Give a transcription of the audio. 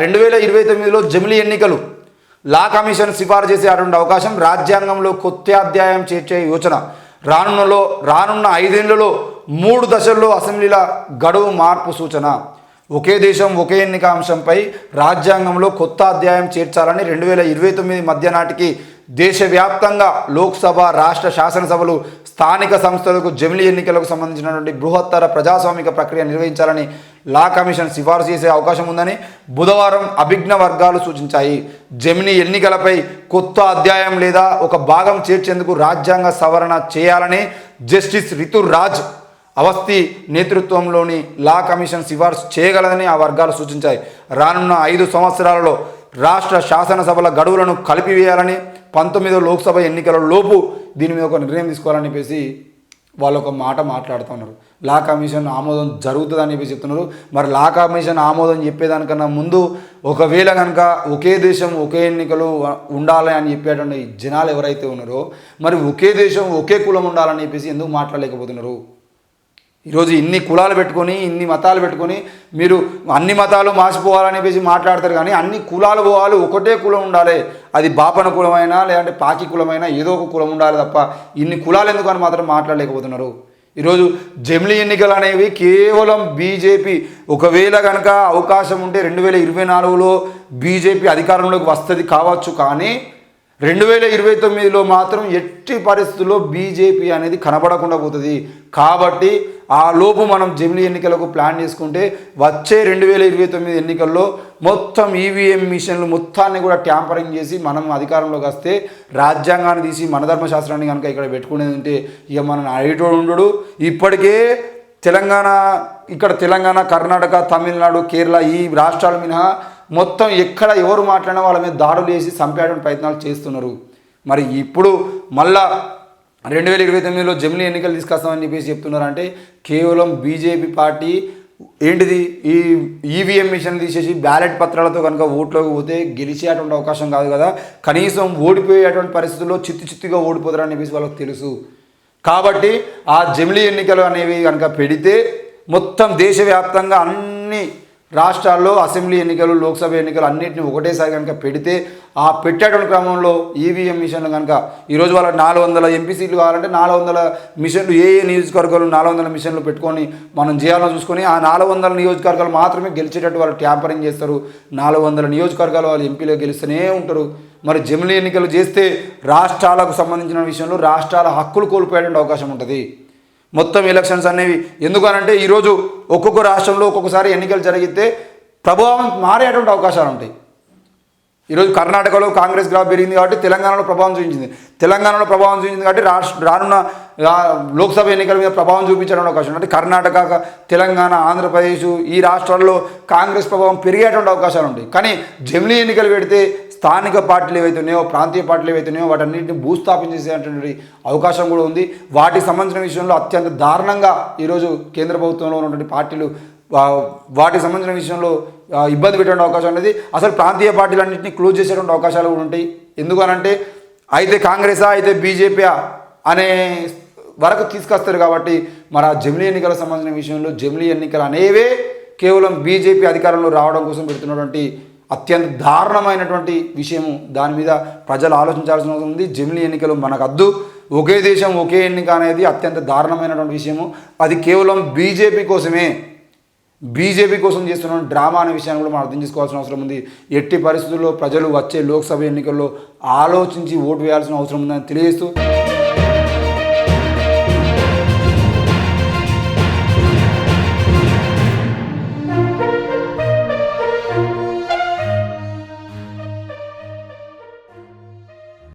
2029లో జమిలీ ఎన్నికలు law commission సిఫారసు చేసే అటువంటి అవకాశం, రాజ్యాంగంలో కొత్త అధ్యాయం చేర్చే యోచన, రానున్న 5 ఏళ్లలో 3 దశల్లో అసెంబ్లీల గడువు మార్పు సూచన. ఒకే దేశం ఒకే ఎన్నిక అంశంపై రాజ్యాంగంలో కొత్త అధ్యాయం చేర్చాలని 2029 మధ్య నాటికి దేశవ్యాప్తంగా లోక్సభ, రాష్ట్ర శాసనసభలు, స్థానిక సంస్థలకు జమిలీ ఎన్నికలకు సంబంధించినటువంటి బృహత్తర ప్రజాస్వామిక ప్రక్రియ నిర్వహించాలని లా కమిషన్ సిఫారసు చేసే అవకాశం ఉందని బుధవారం అభిజ్ఞ వర్గాలు సూచించాయి. జమిలీ ఎన్నికలపై కొత్త అధ్యాయం లేదా ఒక భాగం చేర్చేందుకు రాజ్యాంగ సవరణ చేయాలని జస్టిస్ రితురాజ్ అవస్థి నేతృత్వంలోని లా కమిషన్ సిఫారసు చేయగలదని ఆ వర్గాలు సూచించాయి. రానున్న 5 సంవత్సరాలలో రాష్ట్ర శాసనసభల గడువులను కలిపివేయాలని, 19వ లోక్సభ ఎన్నికల లోపు దీని మీద ఒక నిర్ణయం తీసుకోవాలని చెప్పేసి వాళ్ళు ఒక మాట మాట్లాడుతున్నారు. లా కమిషన్ ఆమోదం జరుగుతుందని చెప్పి చెప్తున్నారు. మరి లా కమిషన్ ఆమోదం చెప్పేదానికన్నా ముందు ఒకవేళ కనుక ఒకే దేశం ఒకే ఎన్నికలు ఉండాలి అని చెప్పేటువంటి జనాలు ఎవరైతే ఉన్నారో, మరి ఒకే దేశం ఒకే కులం ఉండాలని చెప్పేసి ఎందుకు మాట్లాడలేకపోతున్నారు? ఈరోజు ఇన్ని కులాలు పెట్టుకొని, ఇన్ని మతాలు పెట్టుకొని మీరు అన్ని మతాలు మాసిపోవాలని చెప్పేసి మాట్లాడతారు. కానీ అన్ని కులాలు పోవాలి, ఒకటే కులం ఉండాలి, అది బాపన కులమైనా లేదంటే పాకి కులమైనా ఏదో ఒక కులం ఉండాలి తప్ప ఇన్ని కులాలు ఎందుకు అని మాత్రం మాట్లాడలేకపోతున్నారు. ఈరోజు జమిలీ ఎన్నికలు అనేవి కేవలం బీజేపీ ఒకవేళ కనుక అవకాశం ఉంటే 2024లో బీజేపీ అధికారంలోకి వస్తుంది కావచ్చు, కానీ 2029లో మాత్రం ఎట్టి పరిస్థితుల్లో బీజేపీ అనేది కనబడకుండా పోతుంది. కాబట్టి ఆ లోపు మనం జమిలీ ఎన్నికలకు ప్లాన్ చేసుకుంటే వచ్చే 2029 ఎన్నికల్లో మొత్తం ఈవీఎం మిషన్లు మొత్తాన్ని కూడా ట్యాంపరింగ్ చేసి మనం అధికారంలోకి వస్తే రాజ్యాంగాన్ని తీసి మన ధర్మశాస్త్రాన్ని కనుక ఇక్కడ పెట్టుకునేది ఉంటే ఇక మనం అడిగేటోడు ఉండడు. ఇప్పటికే తెలంగాణ, కర్ణాటక, తమిళనాడు, కేరళ ఈ రాష్ట్రాల మినహా మొత్తం ఎక్కడ ఎవరు మాట్లాడినా వాళ్ళ మీద దాడులు చేసి చంపేయడానికి ప్రయత్నాలు చేస్తున్నారు. మరి ఇప్పుడు మళ్ళా 2029లో జమిలీ ఎన్నికలు తీసుకొస్తామని చెప్పేసి చెప్తున్నారంటే కేవలం బీజేపీ పార్టీ ఏంటిది, ఈ ఈవీఎం మిషన్ తీసేసి బ్యాలెట్ పత్రాలతో కనుక ఓట్లోకి పోతే గెలిచేటువంటి అవకాశం కాదు కదా, కనీసం ఓడిపోయేటువంటి పరిస్థితుల్లో చిత్తుగా ఓడిపోతారని చెప్పేసి వాళ్ళకి తెలుసు. కాబట్టి ఆ జమిలీ ఎన్నికలు అనేవి కనుక పెడితే మొత్తం దేశవ్యాప్తంగా అన్ని రాష్ట్రాల్లో అసెంబ్లీ ఎన్నికలు, లోక్సభ ఎన్నికలు అన్నింటినీ ఒకటేసారి కనుక పెడితే ఆ పెట్టేటువంటి క్రమంలో ఈవీఎం మిషన్లు కనుక ఈరోజు వాళ్ళ 400 ఎంపీ సీట్లు కావాలంటే 400 మిషన్లు ఏ నియోజకవర్గాలు 400 మిషన్లు పెట్టుకొని మనం చేయాలని చూసుకొని ఆ 400 నియోజకవర్గాలు మాత్రమే గెలిచేటట్టు వాళ్ళు ట్యాంపరింగ్ చేస్తారు. 400 నియోజకవర్గాలు వాళ్ళు ఎంపీలో గెలుస్తూనే ఉంటారు. మరి జమిలీ ఎన్నికలు చేస్తే రాష్ట్రాలకు సంబంధించిన విషయంలో రాష్ట్రాల హక్కులు కోల్పోయేటువంటి అవకాశం ఉంటుంది. మొత్తం ఎలక్షన్స్ అనేవి ఎందుకనంటే ఈరోజు ఒక్కొక్క రాష్ట్రంలో ఒక్కొక్కసారి ఎన్నికలు జరిగితే ప్రభావం మారేటువంటి అవకాశాలు ఉంటాయి. ఈరోజు కర్ణాటకలో కాంగ్రెస్ గ్రాఫ్ పెరిగింది కాబట్టి తెలంగాణలో ప్రభావం చూపించింది కాబట్టి రానున్న లోక్సభ ఎన్నికల మీద ప్రభావం చూపించడానికి అవకాశం ఉంటుంది. కర్ణాటక, తెలంగాణ, ఆంధ్రప్రదేశ్ ఈ రాష్ట్రాల్లో కాంగ్రెస్ ప్రభావం పెరిగేటువంటి అవకాశాలు ఉంటాయి. కానీ జమిలీ ఎన్నికలు పెడితే స్థానిక పార్టీలు ఏవైతున్నాయో, ప్రాంతీయ పార్టీలు ఏవైతున్నాయో వాటన్నింటినీ భూస్థాపన చేసేటువంటి అవకాశం కూడా ఉంది. వాటికి సంబంధించిన విషయంలో అత్యంత దారుణంగా ఈరోజు కేంద్ర ప్రభుత్వంలో ఉన్నటువంటి పార్టీలు వాటికి సంబంధించిన విషయంలో ఇబ్బంది పెట్టే అవకాశం అనేది, అసలు ప్రాంతీయ పార్టీలన్నింటినీ క్లోజ్ చేసేటువంటి అవకాశాలు కూడా ఉంటాయి. ఎందుకనంటే అయితే కాంగ్రెసా అయితే బీజేపీ అనే వరకు తీసుకొస్తారు. కాబట్టి మరి ఆ జమిలీ ఎన్నికలకు సంబంధించిన విషయంలో జమిలీ ఎన్నికలు అనేవే కేవలం బీజేపీ అధికారంలో రావడం కోసం పెడుతున్నటువంటి అత్యంత దారుణమైనటువంటి విషయము. దాని మీద ప్రజలు ఆలోచించాల్సిన అవసరం ఉంది. జమిలీ ఎన్నికలు మనకద్దు, ఒకే దేశం ఒకే ఎన్నిక అనేది అత్యంత దారుణమైనటువంటి విషయము. అది కేవలం బీజేపీ కోసం చేస్తున్న డ్రామా అనే విషయాన్ని కూడా మనం అర్థం చేసుకోవాల్సిన అవసరం ఉంది. ఎట్టి పరిస్థితుల్లో ప్రజలు వచ్చే లోక్సభ ఎన్నికల్లో ఆలోచించి ఓటు వేయాల్సిన అవసరం ఉందని తెలియజేస్తూ